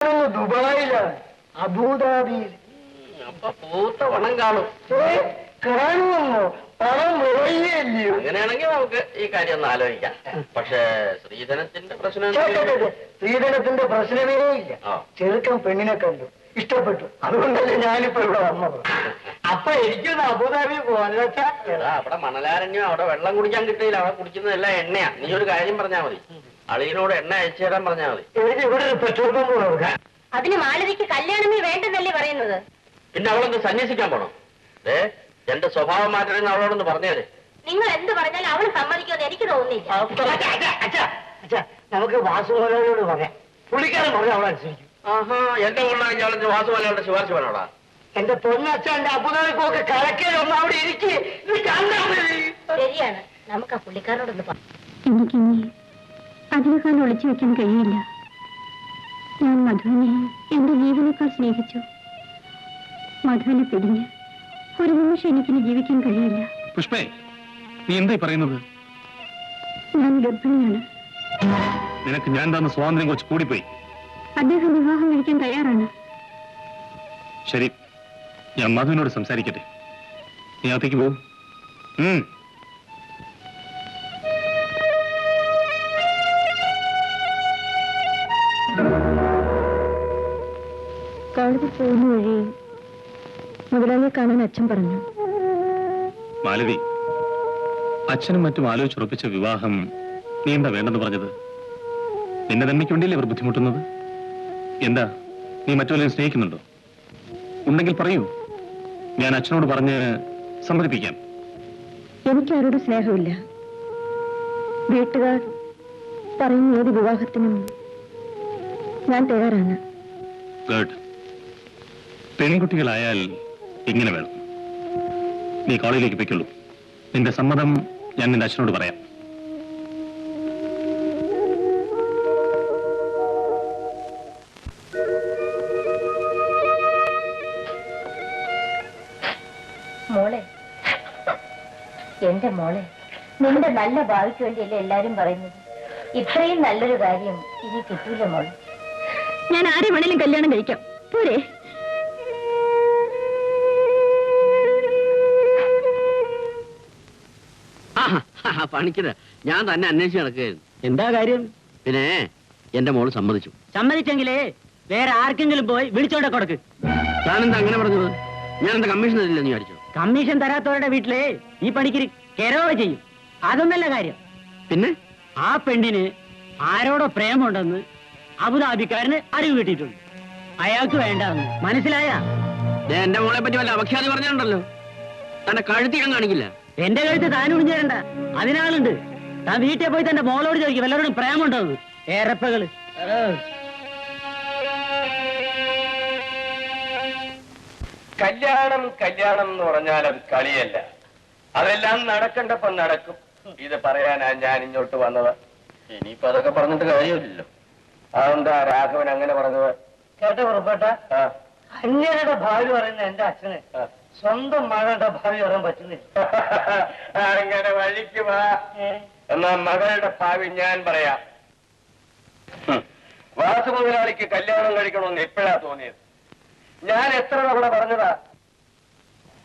ദുബായിലാണ്, അബുദാബിയിൽ. അപ്പൊ പൂത്ത പണം കാണും. കാണുമെന്നോ? പണം മുഴയില്ലയോ? അങ്ങനെയാണെങ്കിൽ നമുക്ക് ഈ കാര്യം ഒന്ന് ആലോചിക്കാം. പക്ഷേ ശ്രീധനത്തിന്റെ പ്രശ്നം, സ്ത്രീധനത്തിന്റെ പ്രശ്നമേ ഇല്ല. ചെറുക്കൻ പെണ്ണിനെ കണ്ടു, ഇഷ്ടപ്പെട്ടു. അതുകൊണ്ടല്ലേ ഞാനിപ്പോ ഇവിടെ വന്നത്. അപ്പൊ എനിക്കൊന്ന് അബുദാബി പോവാൻ വെച്ചാ അവിടെ മണലാരണ്യം, അവിടെ വെള്ളം കുടിക്കാൻ കിട്ടിയില്ല. അവിടെ കുടിക്കുന്നതെല്ലാം എണ്ണയാ. നീ ഒരു കാര്യം പറഞ്ഞാൽ മതി, അളിയനോട് എണ്ണ അയച്ചു തരാൻ പറഞ്ഞാൽ മതി. എനിക്ക് ഇവിടെ ഒരു പെട്രോൾ പമ്പ് കൊടുക്കാം. അതിന് മാലതിക്ക് കല്യാണമേ വേണ്ടെന്നല്ലേ പറയുന്നത്? പിന്നെ അവളൊന്ന് സന്യസിക്കാൻ പോണം. എന്റെ സ്വഭാവം മാറ്റണമെന്ന് അവളോടൊന്ന് പറഞ്ഞേരെ. നിങ്ങൾ എന്ത് പറഞ്ഞാലും അവൾ സമ്മതിക്കുമെന്ന് എനിക്ക് തോന്നുന്നില്ല. നമുക്ക് വാസുമോനോട് പറയാം, പുള്ളിക്കാരൻ പറഞ്ഞ അവളനുസരിക്കും. ആഹാ, എന്റെ കൊണ്ടാണെങ്കിൽ അവളെ വാസുമലയുടെ ശുപാർശ വേണോടാ. എന്റെ പൊന്നച്ഛന്റെ അബുദാബിക്കൊക്കെ കലക്കലൊന്നും അവിടെ ഇരിക്കും. ശരിയാണ്, നമുക്ക് ആ പുള്ളിക്കാരനോടൊന്ന് പറയാം. എനിക്കിനി അതിനേക്കാൾ ഒളിച്ചു വെക്കാൻ കഴിയില്ല. ഞാൻ മധുവിനെ എന്റെ ജീവനേക്കാൾ സ്നേഹിച്ചു. മധുവിനെ പിടിഞ്ഞ് ഒരു നിമിഷം എനിക്കിനി ജീവിക്കാൻ കഴിയില്ല. പുഷ്പേ, നീ എന്തായി പറയുന്നത്? ഞാൻ ഗർഭിണിയാണ്. നിനക്ക് ഞാൻ തന്ന സ്വാതന്ത്ര്യം കുറച്ച് കൂടിപ്പോയി. അദ്ദേഹം വിവാഹം കഴിക്കാൻ തയ്യാറാണ്. ശരി, ഞാൻ മധുവിനോട് സംസാരിക്കട്ടെ. നീ അകത്തേക്ക് പോകും. കോളേജിൽ പോകുന്ന വഴി മുതലാളിയെ കാണാൻ അച്ഛൻ പറഞ്ഞു. മാലതി, അച്ഛനും മറ്റും ആലോചിച്ചുറപ്പിച്ച വിവാഹം നീ എന്താ വേണ്ടെന്ന് പറഞ്ഞത്? നിന്റെ നന്മയ്ക്ക് വേണ്ടിയല്ലേ അവർ ബുദ്ധിമുട്ടുന്നത്? എന്താ, നീ മറ്റുള്ളവരെ സ്നേഹിക്കുന്നുണ്ടോ? ഉണ്ടെങ്കിൽ പറയൂ, ഞാൻ അച്ഛനോട് പറഞ്ഞ് സമ്മതിപ്പിക്കാം. എനിക്കാരോടും സ്നേഹമില്ല. വീട്ടുകാർ പറയുന്ന ഏത് വിവാഹത്തിനും ഞാൻ തയ്യാറാണ്. ഗുഡ്. പെൺകുട്ടികളായാൽ ഇങ്ങനെ വേണം. നീ കോളേജിലേക്ക് പൊയ്ക്കുള്ളൂ. നിന്റെ സമ്മതം ഞാൻ നിന്റെ അച്ഛനോട് പറയാം. മോളെ, എന്റെ മോളെ, നിന്റെ നല്ല ഭാവിക്ക് വേണ്ടിയല്ലേ എല്ലാരും പറയുന്നത്. ഇത്രയും നല്ലൊരു കാര്യം ഇനി കിട്ടൂല മോളെ. ഞാൻ ആരെ വേണേലും കല്യാണം കഴിക്കാം, പോരെ? പണിക്കത് ഞാൻ തന്നെ അന്വേഷിച്ച് നടക്കുകയായിരുന്നു. എന്താ കാര്യം? പിന്നെ എന്റെ മോള് സമ്മതിച്ചു. സമ്മതിച്ചെങ്കിലേ വേറെ ആർക്കെങ്കിലും പോയി വിളിച്ചോണ്ടെ കൊടുക്ക്. ഞാനെന്താ അങ്ങനെ പറഞ്ഞത്? ഞാൻ എന്താ കമ്മീഷൻ തരില്ല നീ അടിച്ചോ? കമ്മീഷൻ തരാത്തവരുടെ വീട്ടിലെ ഈ പണിക്ക് കെരവ് ചെയ്യും. അതൊന്നല്ല കാര്യം. പിന്നെ ആ പെണ്ണിന് ആരോടോ പ്രേമുണ്ടെന്ന് അബുദാബിക്കാരന് അറിവ് കിട്ടിയിട്ടുണ്ട്. അയാൾക്ക് വേണ്ടെന്ന് മനസ്സിലായ? എന്റെ മോളെ പറ്റി വല്ല അപഖ്യാതി പറഞ്ഞിട്ടുണ്ടല്ലോ. തന്റെ കഴുത്തിയാൻ കാണിക്കില്ല. എന്റെ കഴുത്ത് താൻ ഒഴിഞ്ഞേരണ്ട, അതിനാളുണ്ട്. താൻ വീട്ടിൽ പോയി തന്റെ മോളോട് ചോദിക്കും വല്ലവരോടും പ്രേമുണ്ടോന്ന്. ഏറപ്പകള് കല്യാണം കല്യാണം എന്ന് പറഞ്ഞാൽ അത് കളിയല്ല. അതെല്ലാം നടക്കണ്ടപ്പം നടക്കും. ഇത് പറയാനാ ഞാൻ ഇങ്ങോട്ട് വന്നത്. ഇനിയിപ്പോ അതൊക്കെ പറഞ്ഞിട്ട് കാര്യമില്ലല്ലോ. അതെന്താ രാഘവൻ അങ്ങനെ പറഞ്ഞത്? കേട്ടോ ഉറപ്പേട്ട, അന്യരുടെ ഭാവി പറയുന്ന എന്റെ അച്ഛന് സ്വന്തം മകളുടെ ഭാവി പറയാൻ പറ്റുന്നില്ല. അങ്ങനെ വഴിക്ക് വാ. എന്നാ മകളുടെ ഭാവി ഞാൻ പറയാം. വാസു മുതലാളിക്ക് കല്യാണം കഴിക്കണമെന്ന് എപ്പോഴാ തോന്നിയത്? ഞാൻ എത്ര തവണ പറഞ്ഞതാ.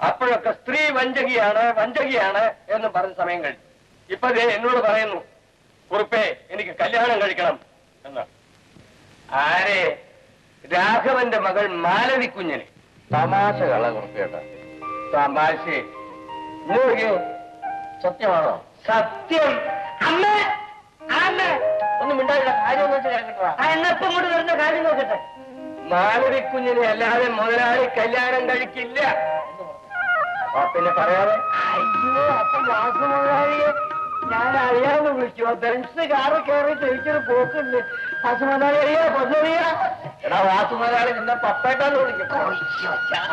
അപ്പോഴൊക്കെ സ്ത്രീ വഞ്ചകിയാണ് വഞ്ചകിയാണ് എന്ന് പറഞ്ഞ സമയം കഴിഞ്ഞു. ഇപ്പൊ എന്നോട് പറയുന്നു, കുറുപ്പേ എനിക്ക് കല്യാണം കഴിക്കണം എന്നാ. ആരെ? രാഘവന്റെ മകൾ മാലതി കുഞ്ഞിന്. തമാശ കള കുറുപ്പേട്ട, തമാശ. സത്യമാണോ? സത്യം. അമ്മ അമ്മ ഒന്നും മിണ്ടാതില്ല. കാര്യം ഒന്ന് വെച്ചാൽ കേട്ടോ. എന്നപ്പം കൊണ്ട് വരുന്ന കാര്യം നോക്കട്ടെ. മാലതി കുഞ്ഞിനെ അല്ലാതെ മുതലാളി കല്യാണം കഴിക്കില്ല. പിന്നെ പറയാതെ. അയ്യോ, അപ്പൊ വാസുമുതലാളിയെ ഞാൻ അറിയാതെ വിളിച്ചു. ബെൻസ് കാറ് കയറി ചോദിച്ചൊരു പോക്കുണ്ട്. വാസുമുതലാളി അറിയാ, പൊന്നറിയാ. എടാ വാസുമുതലാളി നിന്നെ പപ്പേട്ടാന്ന് വിളിക്കും.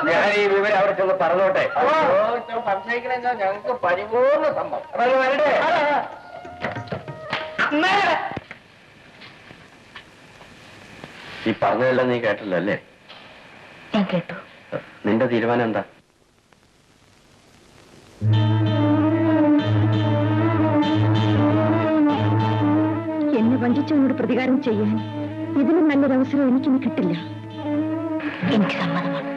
ഞാൻ ഈ വിവരം അവിടെ ചെന്ന് പറഞ്ഞോട്ടെ. സംശയിക്കണെന്താ, ഞങ്ങൾക്ക് പരിപൂർണ്ണ സമ്മതം. അപ്പൊ വരട്ടെ. ഈ പറഞ്ഞതെല്ലാം നീ കേട്ടല്ലോ അല്ലേ? ഞാൻ കേട്ടു. നിന്റെ തീരുമാനം എന്താ? എന്നെ വഞ്ചിച്ചവനോട് പ്രതികാരം ചെയ്യാൻ ഇതിലും നല്ലൊരു അവസരം എനിക്കിനി കിട്ടില്ല. എനിക്ക് സമ്മതമാണ്.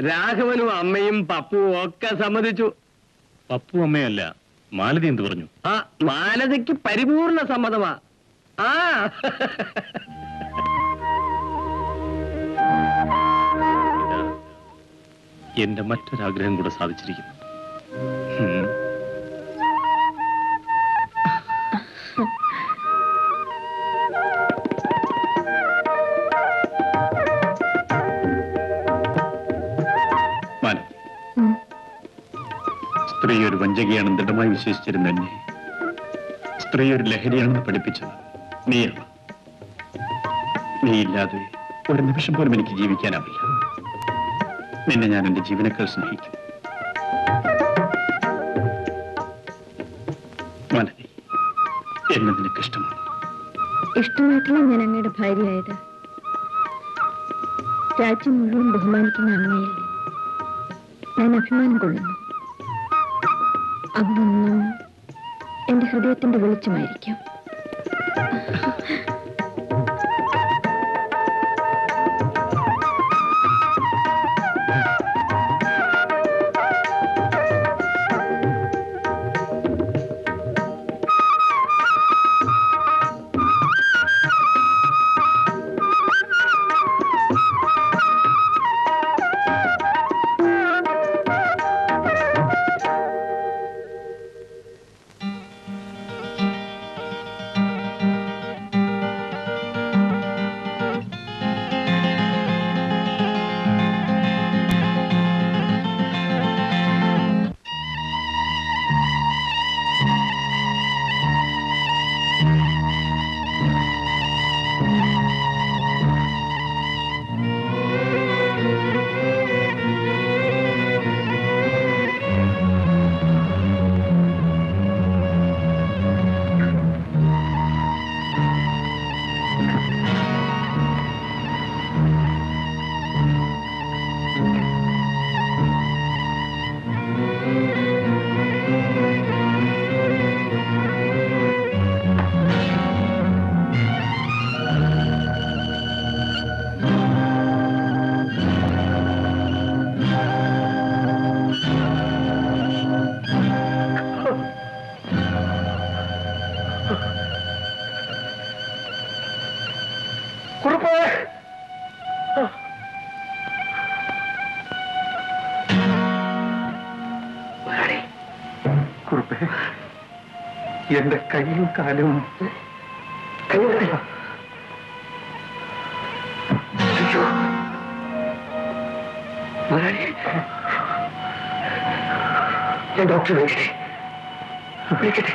രാഘവനും അമ്മയും പപ്പുവും ഒക്കെ സമ്മതിച്ചു. പപ്പു അമ്മയല്ല, മാലതി എന്ത് പറഞ്ഞു? ആ മാലതയ്ക്ക് പരിപൂർണ സമ്മതമാ. ആ എന്റെ മറ്റൊരാഗ്രഹം കൂടെ സാധിച്ചിരിക്കുന്നു. സ്ത്രീ ഒരു വഞ്ചകയാണെന്ന് ദൃഢമായി വിശ്വസിച്ചിരുന്ന എന്നെ സ്ത്രീ ഒരു ലഹരിയാണെന്ന് പഠിപ്പിച്ചത് നീയാണ്. നീയില്ലാതെ ഒരു നിമിഷം പോലും എനിക്ക് ജീവിക്കാനാവില്ല. നിന്നെ ഞാൻ എന്റെ ജീവനേക്കാൾ സ്നേഹിക്കും. മാലതി, എന്നെ നിനക്ക് ഇഷ്ടമാണ്. ഇഷ്ടമായിട്ടല്ല ഞാൻ അങ്ങയുടെ ഭാര്യയായത്. രാജ്യം മുഴുവൻ ബഹുമാനിക്കുന്ന അങ്ങയിൽ ഞാൻ അഭിമാനം കൊള്ളുന്നു. അതൊന്നും എന്റെ ഹൃദയത്തിന്റെ വെളിച്ചമായിരിക്കും. എന്റെ കൈയും കാലും ഞാൻ ഡോക്ടറെ വിളിക്കട്ടെ.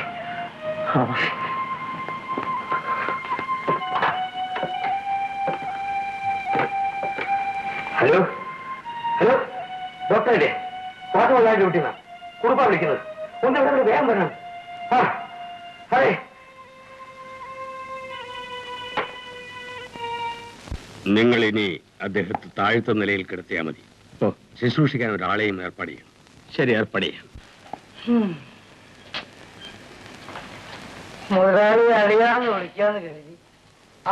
ഹലോ ഹലോ, ഡോക്ടറല്ലേ? പാട്ടുള്ള ഡ്യൂട്ടിന്നാ കുറുപ്പാ വിളിക്കുന്നത്. ഒന്നെവിടെ വേഗം വരണം. അതെ, നിങ്ങൾ ഇനി അദ്ദേഹത്തെ താഴ്ത്ത നിലയിൽ കിടത്തിയാൽ മതി. ശുശ്രൂഷിക്കാൻ ഒരാളെയും ഏർപ്പാട് ചെയ്യും. ശരി, ഏർപ്പാട് ചെയ്യാം. മുതലാളി അറിയാന്ന് വിളിക്കാന്ന് കരുതി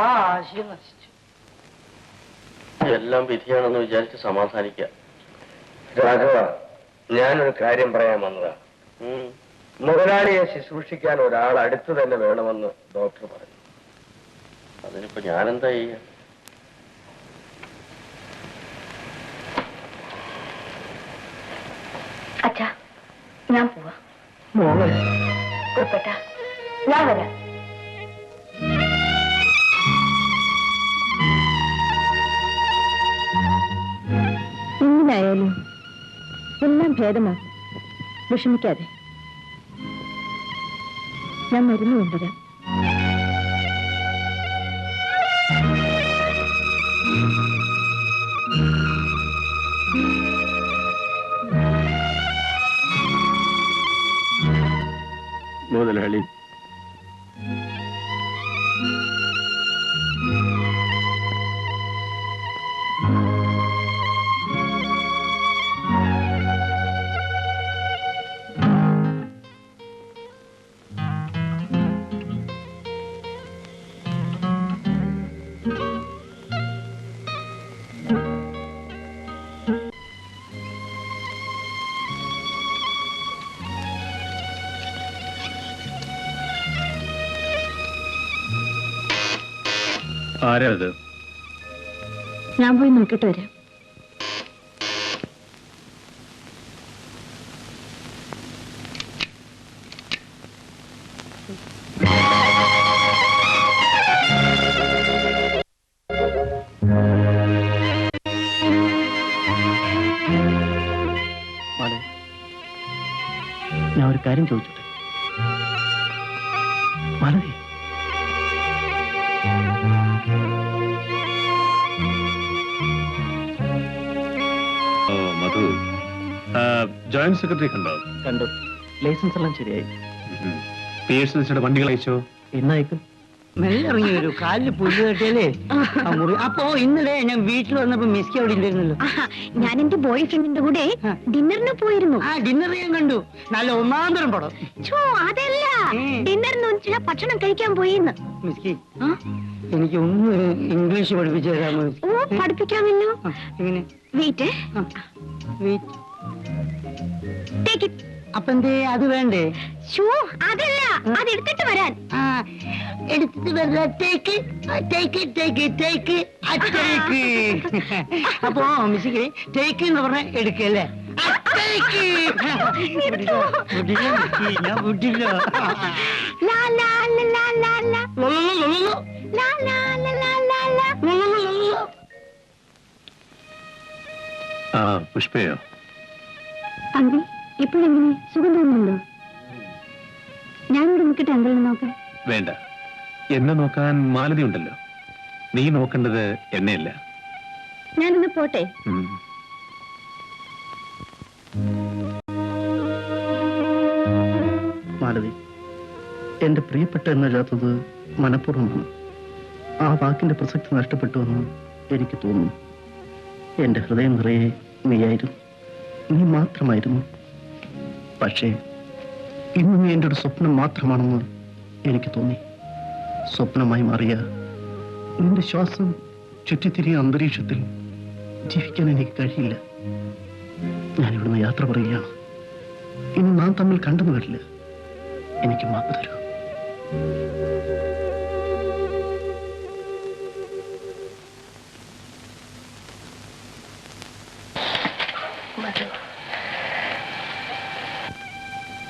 ആ ആശയം നശിച്ചു. എല്ലാം വിധിയാണെന്ന് വിചാരിച്ച് സമാധാനിക്കുക. രാഘവ, ഞാനൊരു കാര്യം പറയാൻ വന്നതാ. മുതലാളിയെ ശുശ്രൂഷിക്കാൻ ഒരാൾ അടുത്ത് തന്നെ വേണമെന്ന് ഡോക്ടർ പറഞ്ഞു. അതിനിപ്പോ ഞാനെന്താ ചെയ്യാ? അച്ഛാ, ഞാൻ പോവാ. മോളെ കുറുപ്പേട്ടാ, ഞാൻ വരാം. എങ്ങനായാലും എല്ലാം ഭേദമാകും. വിഷമിക്കാതെ. ഞാൻ മരുന്ന് കൊണ്ടുവരാം. മുതലാളി, ആരാ അത്? ഞാൻ പോയി നോക്കിട്ട് വരാം. ഞാൻ ഒരു കാര്യം ചോദിച്ചോട്ടെ? മാലതി, മധു, ജോയിന്റ് സെക്രട്ടറി കണ്ടോ? കണ്ടു. ലൈസൻസ് എല്ലാം ശരിയായി. PSLCയുടെ വണ്ടികൾ അയച്ചോ? ഇന്നയക്കും. മെല്ലെ ഇറങ്ങി വരൂ, കാലില് പുല്ല് കെട്ടിയല്ലേ മുറി. അപ്പോ ഇന്നലെ ഞാൻ വീട്ടിൽ വന്നപ്പോ മിസ്കി അവിടെ ഉണ്ടായിരുന്നല്ലോ. ഞാൻ എന്റെ ബോയ് ഫ്രണ്ടിന്റെ കൂടെ ഡിന്നറിന് പോയിരുന്നു. ആ ഡിന്നർ ഞാൻ കണ്ടു. നല്ല ഒന്നാന്തരം പടം. അതല്ല, ഡിന്നറിന് ഭക്ഷണം കഴിക്കാൻ പോയിന്ന്. മിസ്കി, എനിക്ക് ഒന്ന് ഇംഗ്ലീഷ് പഠിപ്പിച്ചു തരാമോ? ഓ, പഠിപ്പിക്കാമല്ലോ. എങ്ങനെ? വെയിറ്റ്. അപ്പൊ എന്തേ അത് വേണ്ടേ? അതല്ല, അത് എടുത്തിട്ട് വരാൻ. എടുത്തിട്ട് വരാൻ. അപ്പോ മിസ്സിക്ക് ടേക്ക് എന്ന് പറഞ്ഞ എടുക്കല്ലേ? ഞാൻ വിട്ടില്ല. പുഷ്പയോ? അങ്കിൾ ഇപ്പോഴെങ്ങനെ സുഖം തോന്നുന്നുണ്ടോ? ഞാനിവിടെ നിൽക്കട്ടെ അങ്കിളിനെ നോക്കാൻ? വേണ്ട, എന്നെ നോക്കാൻ മാലതി ഉണ്ടല്ലോ. നീ നോക്കേണ്ടത് എന്നെയല്ല. ഞാനിന്ന് പോട്ടെ. മാലതി, എന്റെ പ്രിയപ്പെട്ട എന്നെഴുതാത്തത് മനഃപൂർവ്വമാണ്. ആ വാക്കിന്റെ പ്രസക്തി നഷ്ടപ്പെട്ടുവെന്ന് എനിക്ക് തോന്നുന്നു. എന്റെ ഹൃദയം നിറയെ നീയായിരുന്നു, നീ മാത്രമായിരുന്നു. പക്ഷേ ഇന്ന് നീ എൻ്റെ ഒരു സ്വപ്നം മാത്രമാണെന്ന് എനിക്ക് തോന്നി. സ്വപ്നമായി മാറിയ നിന്റെ ശ്വാസം ചുറ്റിത്തിരിയ അന്തരീക്ഷത്തിൽ ജീവിക്കാൻ എനിക്ക് കഴിയില്ല. ഞാനിവിടുന്ന് യാത്ര പറയുകയാണ്. ഇനി നാം തമ്മിൽ കണ്ടെന്ന് വരില്ല. എനിക്ക് മാപ്പ് തരൂ.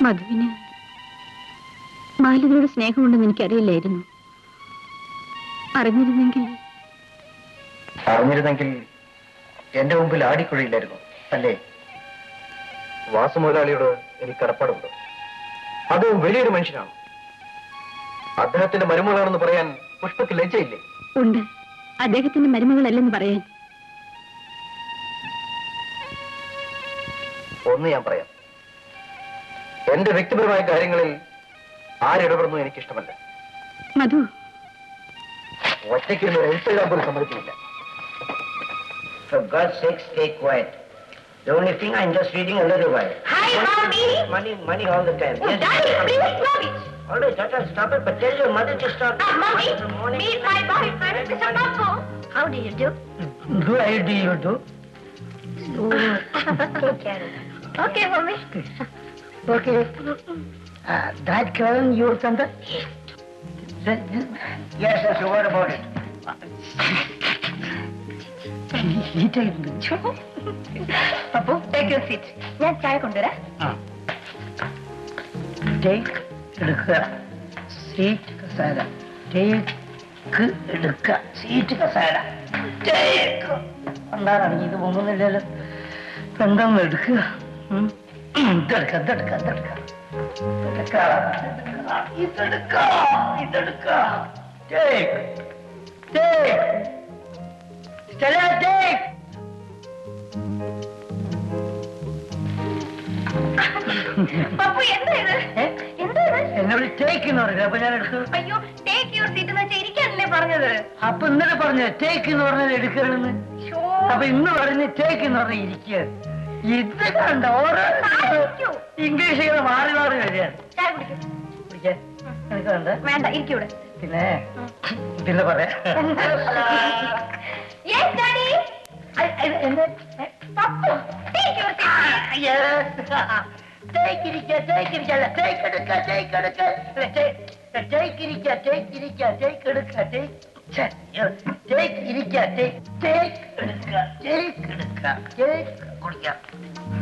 മധുവിന് മാലതിയോട് സ്നേഹമുണ്ടെന്ന് എനിക്കറിയില്ലായിരുന്നു. അറിഞ്ഞിരുന്നെങ്കിൽ എന്റെ മുമ്പിൽ ആടിക്കൊഴിയില്ലായിരുന്നു അല്ലേ? വാസുമുതലാളിയോട് എനിക്ക് കടപ്പാടുണ്ട്. അതും വലിയൊരു മനുഷ്യനാണ്. അദ്ദേഹത്തിന്റെ മരുമകളാണെന്ന് പറയാൻ പുഷ്പക്ക് ലജ്ജയില്ലേ? ഉണ്ട്. അദ്ദേഹത്തിന്റെ മരുമകളല്ലെന്ന് പറയാൻ. ഒന്ന് ഞാൻ പറയാം, എന്റെ വ്യക്തിപരമായ കാര്യങ്ങളിൽ ആരിടപെടുന്നു എനിക്കിഷ്ടമല്ല. മധു, ഒറ്റയ്ക്ക് ഒരു എഴുത്തുകാർ പോലും സമ്മതിക്കില്ല. For God's sake, stay quiet. The only thing I'm just reading a little while. Hi, Mommy. Money all the time. Oh, Yes, Daddy, please stop it. all right, Tata, stop it, but tell your mother to stop. Mommy, meet my boyfriend, Mr. Papo. How do you do? Do you do? Take care of it. Okay, Mommy. Okay. That girl, your son? Yes, what about it? Papu, take your seat. ഞാൻ ചായ കൊണ്ടുവരാം. Take എടുക്കുക, seat കസേര. Take എടുക്കുക, seat കസേര. Take. എന്താണെങ്കിൽ ഇത് പോകുന്നില്ലല്ലോ. എന്താന്ന് എടുക്കുക. ഇതെടുക്ക. Take. Stella, take. പപ്പു, എന്താ ഇത്? എന്നോട് ടേക്ക് എന്ന് പറഞ്ഞത്, അപ്പൊ ഞാൻ എടുത്തു. അയ്യോ, ടേക്ക് യുവർ സീറ്റ് എന്ന് വെച്ചാൽ ഇരിക്കാനല്ലേ പറഞ്ഞത്? അപ്പൊ ഇന്നലെ പറഞ്ഞത് ടേക്ക് എന്ന് പറഞ്ഞത് എടുക്കണമെന്ന്. അപ്പൊ ഇന്ന് പറഞ്ഞ് ടേക്ക് എന്ന് പറഞ്ഞ ഇരിക്കുക. ഇത് കണ്ട ഓരോ ഇംഗ്ലീഷ് ഇങ്ങനെ മാറി വരികയാണ്. ചായ കുടിക്കും. കുടിക്കാൻ എനിക്ക് വേണ്ട. വേണ്ട, ഇരിക്കൂടെ. പിന്നെ പറയാം. Yes, Daddy. Pappu, take your seat.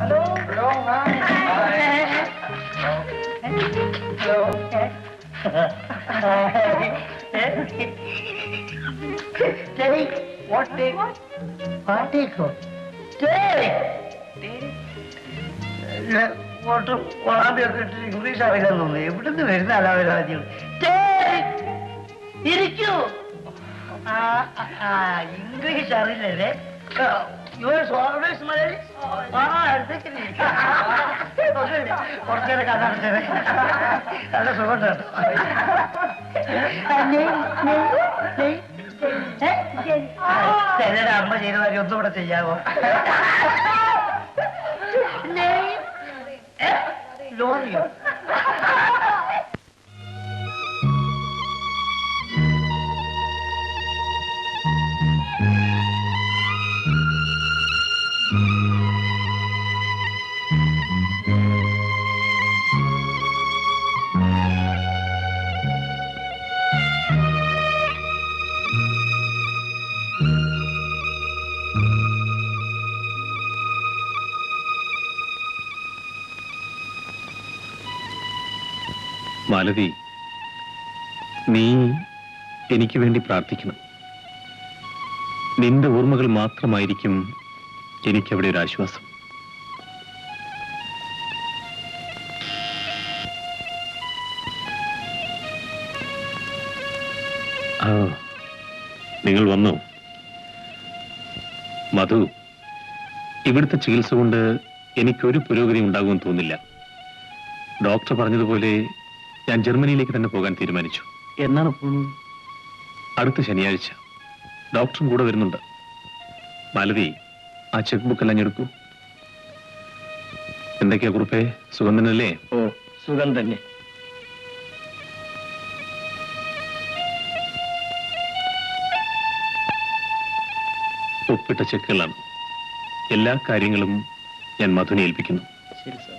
Hello hello English അറിയില്ലെന്ന് തോന്നുന്നു. എവിടുന്ന് വരുന്ന അലാവരാജ്യം. ഇരിക്കൂ. ഇംഗ്ലീഷ് അറിയില്ലല്ലേ? കുറച്ചേരെ കഥ നല്ല സുഖം കേട്ടോ. ചിലരുടെ അമ്മ ചെയ്ത കാര്യം ഒന്നും കൂടെ ചെയ്യാവോ? ലോറിയോ? മാലതി, നീ എനിക്ക് വേണ്ടി പ്രാർത്ഥിക്കണം. നിന്റെ ഓർമ്മകൾ മാത്രമായിരിക്കും എനിക്കവിടെ ഒരു ആശ്വാസം. നിങ്ങൾ വന്നോ? മധു, ഇവിടുത്തെ ചികിത്സ കൊണ്ട് എനിക്കൊരു പുരോഗതി ഉണ്ടാകുമെന്ന് തോന്നില്ല. ഡോക്ടർ പറഞ്ഞതുപോലെ ഞാൻ ജർമ്മനിയിലേക്ക് തന്നെ പോകാൻ തീരുമാനിച്ചു. എന്നാണ് പോകുന്നത്? അടുത്ത ശനിയാഴ്ച. ഡോക്ടറും കൂടെ വരുന്നുണ്ട്. മാലതി, ആ ചെക്ക് ബുക്ക് എല്ലാം എടുക്കൂ. എന്തൊക്കെയാ കുറിപ്പേ, സുഖം തന്നെയല്ലേ? ഓ, സുഖം തന്നെ. ഒപ്പിട്ട ചെക്കുകളാണ്. എല്ലാ കാര്യങ്ങളും ഞാൻ മധുനെ ഏൽപ്പിക്കുന്നു. ശരി സാർ.